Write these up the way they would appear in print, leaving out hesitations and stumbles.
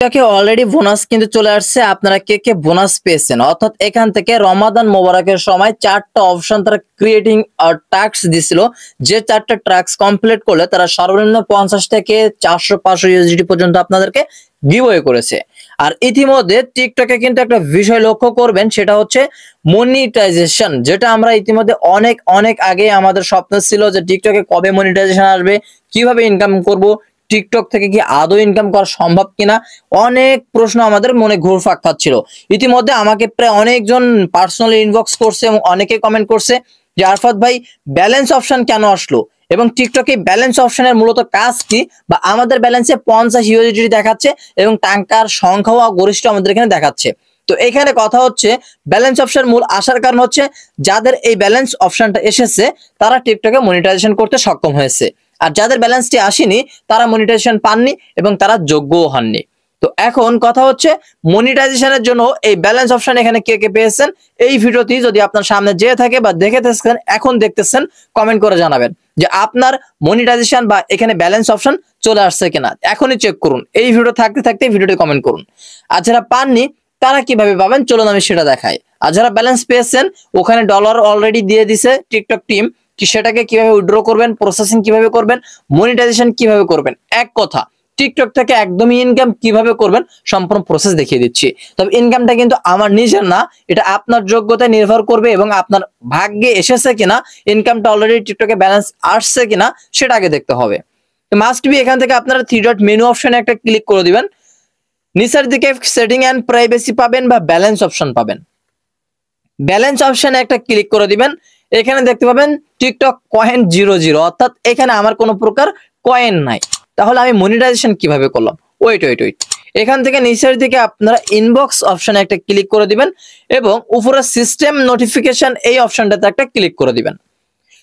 টিকটকে already bonus কিন্তু চলে আসছে। আপনারা কে কে বোনাস পেয়েছেন? অর্থাৎ এখান থেকে রমাদান মোবারকের সময় 4টা অপশন তারা ক্রিয়েটিং টাস্ক দিছিল, যে 4টা টাস্ক কমপ্লিট করলে তারা সর্বনিম্ন 50 থেকে 400-500 ইউএসডি পর্যন্ত আপনাদেরকে গিভওয়ে করেছে। আর ইতিমধ্যে টিকটকে কিন্তু একটা বিষয় লক্ষ্য করবেন, সেটা হচ্ছে মনিটাইজেশন, যেটা আমরা ইতিমধ্যে অনেক অনেক আগে আমাদের স্বপ্ন ছিল যে টিকটকে কবে মনিটাইজেশন আসবে, কিভাবে ইনকাম করব, টিকটক থেকে কি আদৌ ইনকাম করা সম্ভব কিনা, অনেক প্রশ্ন আমাদের মনে ঘুরপাক খাচ্ছিল। ইতিমধ্যে আমাকে প্রায় অনেকজন পার্সোনালি ইনবক্স করছে এবং অনেকে কমেন্ট করছে যে আরফাত ভাই ব্যালেন্স অপশন কেন আসলো এবং টিকটকে ব্যালেন্স অপশনের মূলত কাজ কি, বা আমাদের ব্যালেন্সে 50 ইউএসডি দেখাচ্ছে এবং টাকার সংখ্যাও গরিষ্ঠ আমাদের এখানে দেখাচ্ছে। তো এখানে কথা হচ্ছে ব্যালেন্স অপশন মূল আসার কারণ হচ্ছে যাদের এই ব্যালেন্স অপশনটা এসেছে তারা টিকটকে মনিটাইজেশন করতে সক্ষম হয়েছে, আর যাদের ব্যালেন্সটি আসেনি তারা মনিটাইজেশন পাননি এবং তারা যোগ্যও হননি। তো এখন কথা হচ্ছে মনিটাইজেশনের জন্য এই ব্যালেন্স অপশন এখানে কে কে পেয়েছেন, এই ভিডিওটি যদি আপনার সামনে যেয়ে থাকে বা দেখে থাকেন এখন দেখতেছেন, কমেন্ট করে জানাবেন যে আপনার মনিটাইজেশন বা এখানে ব্যালেন্স অপশন চলে আসছে কিনা। এখনই চেক করুন, এই ভিডিও থাকতে থাকতে ভিডিওটি কমেন্ট করুন। আর যারা পাননি তারা কিভাবে পাবেন চলুন আমি সেটা দেখাই। আর যারা ব্যালেন্স পেয়েছেন ওখানে ডলার অলরেডি দিয়ে দিছে টিকটক টিম, কি সেটাকে কিভাবে উইথড্র করবেন, প্রসেসিং কিভাবে করবেন, মনিটাইজেশন কিভাবে করবেন, এক কথা টিকটক থেকে একদমই ইনকাম কিভাবে করবেন সম্পূর্ণ প্রসেস দেখিয়ে দিচ্ছি। তবে ইনকামটা কিন্তু আমার নিজের না, এটা আপনার যোগ্যতায় নির্ভর করবে এবং আপনার ভাগ্যে এসেছে কিনা, ইনকামটা অলরেডি টিকটকে ব্যালেন্স আসছে কিনা সেটা আগে দেখতে হবে। তো মাস্ট বি এখান থেকে আপনারা 3 ডট মেনু অপশনে একটা ক্লিক করে দিবেন, নিচের দিকে সেটিং এন্ড প্রাইভেসি পাবেন বা ব্যালেন্স অপশন পাবেন। ব্যালেন্স অপশনে একটা ক্লিক করে দিবেন, এখানে দেখতে পাবেন টিকটক কয়েন 00, অর্থাৎ এখানে আমার কোনো প্রকার কয়েন নাই। তাহলে আমি মনিটাইজেশন কিভাবে করলাম? ওয়েট, এখান থেকে নিচের দিকে আপনারা ইনবক্স অপশনে একটা ক্লিক করে দিবেন এবং উপরে সিস্টেম নোটিফিকেশন এই অপশনটাতে একটা ক্লিক করে দিবেন।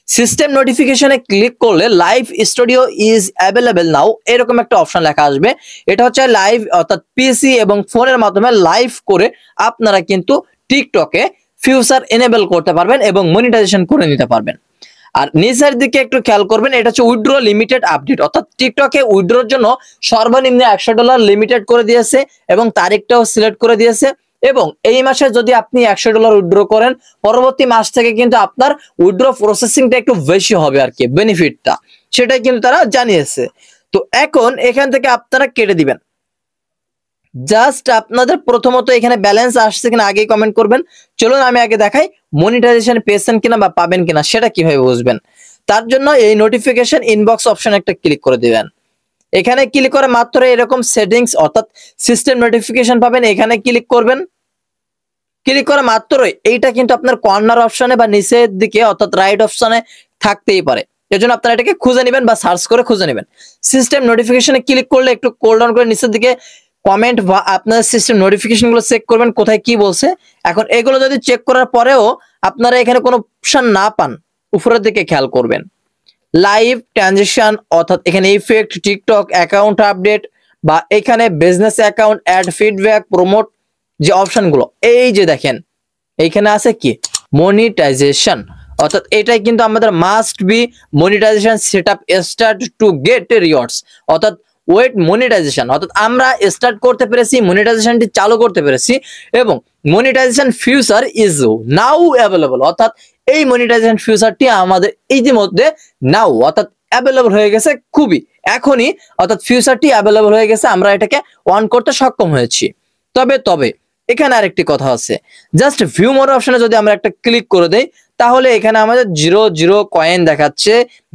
সিস্টেম নোটিফিকেশনে ক্লিক করলে লাইভ স্টুডিও ইজ অ্যাভেলেবেল নাও এরকম একটা অপশন লেখা আসবে। এটা হচ্ছে লাইভ, অর্থাৎ পিসি এবং ফোনের মাধ্যমে লাইভ করে আপনারা কিন্তু টিকটকে ফিউচার এনেবল করতে পারবেন এবং মনিটাইজেশন করে নিতে পারবেন। আর নিচের দিকে একটু খেয়াল করবেন, এটা হচ্ছে উইথড্র লিমিটেড আপডেট, অর্থাৎ টিকটকে উইথড্রর জন্য সর্বনিম্ন $100 লিমিটেড করে দিয়েছে এবং তারিখটাও সিলেক্ট করে দিয়েছে। এবং এই মাসে যদি আপনি $100 উইথড্র করেন, পরবর্তী মাস থেকে কিন্তু আপনার উইথড্র প্রসেসিংটা একটু বেশি হবে আর কি, বেনিফিটটা সেটাই কিন্তু তারা জানিয়েছে। তো এখন এখান থেকে আপনারা কেটে দিবেন। জাস্ট আপনাদের প্রথমত এখানে ব্যালেন্স আসছে কিনা আগেই কমেন্ট করবেন। চলুন আমি আগে দেখাই মনিটাইজেশন পেয়েছেন কিনা বা পাবেন কিনা সেটা কিভাবে বুঝবেন। তার জন্য এই নোটিফিকেশন ইনবক্স অপশন একটা ক্লিক করে দিবেন। এখানে ক্লিক করে মাত্র এরকম সেটিংস অর্থাৎ সিস্টেম নোটিফিকেশন পাবেন, এখানে ক্লিক করবেন। ক্লিক করে মাত্রই এইটা কিন্তু আপনার কর্নার অপশনে বা নিচের দিকে অর্থাৎ রাইট অপশনে থাকতেই পারে, এজন্য আপনারা এটাকে খুঁজে নেবেন বা সার্চ করে খুঁজে নেবেন। সিস্টেম নোটিফিকেশনে ক্লিক করলে একটু স্ক্রল ডাউন করে নিচের দিকে কমেন্ট বা আপনার সিস্টেম নোটিফিকেশন গুলো চেক করবেন কোথায় কি বলছে। এখন এগুলো যদি চেক করার পরেও আপনারা এখানে কোনো অপশন না পান, উপরের দিকে খেয়াল করবেন লাইভ ট্রানজিশন, অর্থাৎ এখানে ইফেক্ট, টিকটক অ্যাকাউন্ট আপডেট বা এখানে business account, ad, feedback, promote যে অপশনগুলো, এই যে দেখেন এইখানে আছে কি মনিটাইজেশন, অর্থাৎ এটাই কিন্তু আমাদের must be monetization setup start to get rewards, অর্থাৎ ওয়েট মনিটাইজেশন, অর্থাৎ আমরা স্টার্ট করতে পেরেছি, মনিটাইজেশনটি চালু করতে পেরেছি এবং monetization future is now available, অর্থাৎ এই মনিটাইজেশন ফিউচারটি আমাদের ইতিমধ্যে নাও অর্থাৎ অ্যাভেলেবল হয়ে গেছে, খুবই এখনই, অর্থাৎ ফিউচারটি অ্যাভেলেবল হয়ে গেছে, আমরা এটাকে অন করতে সক্ষম হয়েছি। তবে এখানে আরেকটি কথা আছে, জাস্ট ভিউ মোর অপশনে যদি আমরা একটা ক্লিক করে দেই তাহলে এখানে আমাদের 00 কয়েন দেখাচ্ছে,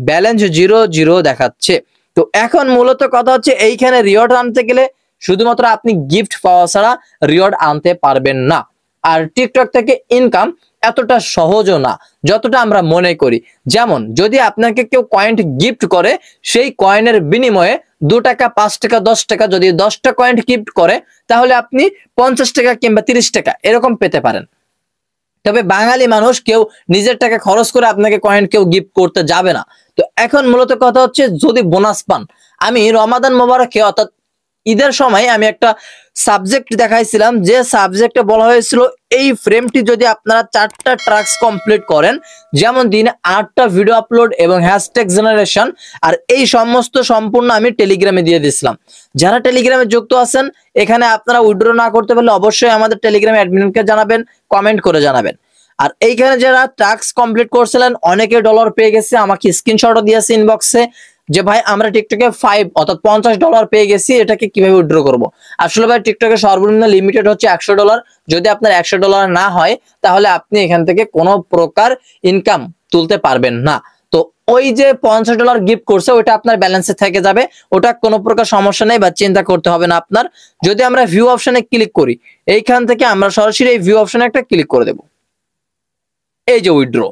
ব্যালেন্স 00 দেখাচ্ছে। তো এখন মূলত কথা হচ্ছে এইখানে রিওয়ার্ড আনতে গেলে শুধুমাত্র আপনি গিফট পাওয়া ছাড়া রিওয়ার্ড আনতে পারবেন না। আর টিকটক থেকে ইনকাম এতটা সহজও না যতটা আমরা মনে করি। যেমন যদি আপনাকে কেউ কয়েন গিফট করে, সেই কয়েনের বিনিময়ে 2 টাকা, 5 টাকা, 10 টাকা, যদি 10টা কয়েন গিফট করে তাহলে আপনি 50 টাকা কিংবা 30 টাকা এরকম পেতে পারেন। তবে বাঙালি মানুষ কেউ নিজের টাকা খরচ করে আপনাকে কয়েন কেউ গিফট করতে যাবে না। তো এখন মূলত কথা হচ্ছে যদি বোনাস পান, আমি রমাদান মোবারকে অর্থাৎ ঈদের সময় আমি একটা সাবজেক্ট দেখাইছিলাম, যে সাবজেক্টে বলা হয়েছিল এই ফ্রেমটি যদি আপনারা 4টা টাস্ক কমপ্লিট করেন, যেমন দিনে 8টা ভিডিও আপলোড এবং হ্যাশট্যাগ জেনারেশন, আর এই সমস্ত সম্পূর্ণ আমি টেলিগ্রামে দিয়ে দিছিলাম। যারা টেলিগ্রামে যুক্ত আছেন, এখানে আপনারা উইথড্র না করতে পারলে অবশ্যই আমাদের টেলিগ্রাম অ্যাডমিনকে জানাবেন, কমেন্ট করে জানাবেন। আর এইখানে যারা টাস্ক কমপ্লিট করছিলেন অনেকে ডলার পেয়ে গেছে, আমাকে স্ক্রিনশটও দিয়েছে ইনবক্সে যে ভাই আমরা টিকটকে 5 অর্থাৎ $50 পেয়ে গেছি, এটাকে কিভাবে উইথড্র করব। আসলে ভাই টিকটকের সর্বনিম্ন লিমিটেড হচ্ছে $100। যদি আপনার $100 না হয় তাহলে আপনি এখান থেকে কোনো প্রকার ইনকাম তুলতে পারবেন না। তো ওই যে $50 গিফট করছে ওটা আপনার ব্যালেন্সে থেকে যাবে, ওটা কোনো প্রকার সমস্যা নেই বা চিন্তা করতে হবে না আপনার। যদি আমরা ভিউ অপশনে ক্লিক করি, এইখান থেকে আমরা সরাসরি এই ভিউ অপশনে একটা ক্লিক করে দেব। এই যে উইথড্র,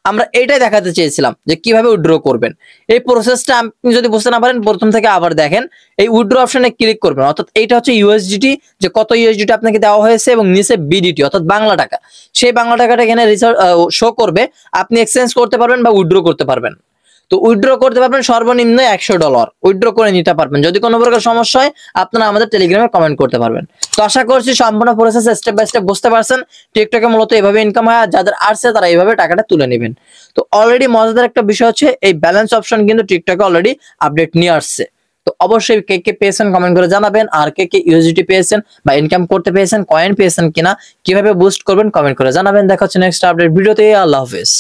আমরা এটাই দেখাতে চেয়েছিলাম যে কিভাবে উইথড্র করবেন। এই প্রসেসটা আপনি যদি বুঝতে না পারেন প্রথম থেকে আবার দেখেন। এই উইথড্র অপশনে ক্লিক করবেন, অর্থাৎ এইটা হচ্ছে ইউএসডিটি, যে কত ইউএসডিটি আপনাকে দেওয়া হয়েছে, এবং নিচে বিডিটি অর্থাৎ বাংলা টাকা, সেই বাংলা টাকাটা এখানে শো করবে। আপনি এক্সচেঞ্জ করতে পারবেন বা উইথড্র করতে পারবেন। তো উইথড্র করতে পারবেন সর্বনিম্ন $100, উইথড্র করে নিতে পারবেন। যদি কোনো প্রকার সমস্যা হয় আপনারা আমাদের টেলিগ্রামে কমেন্ট করতে পারবেন। তো আশা করছি সম্পূর্ণ প্রসেস স্টেপ বাই স্টেপ বুঝতে পারছেন। টিকটকে মূলত এভাবে ইনকাম হয়, আর যাদের আসছে তারা এইভাবে টাকাটা তুলে নেবেন। তো অলরেডি মজাদার একটা বিষয় হচ্ছে এই ব্যালেন্স অপশন কিন্তু টিকটকে অলরেডি আপডেট নিয়ে আসছে। তো অবশ্যই কে কে পেয়েছেন কমেন্ট করে জানাবেন, আর কে কে ইউএসডিটি পেয়েছেন বা ইনকাম করতে পেয়েছেন, কয়েন পেয়েছেন কিনা, কিভাবে বুস্ট করবেন কমেন্ট করে জানাবেন। দেখা হচ্ছে নেক্সট আপডেট ভিডিওতে। আল্লাহ হাফেজ।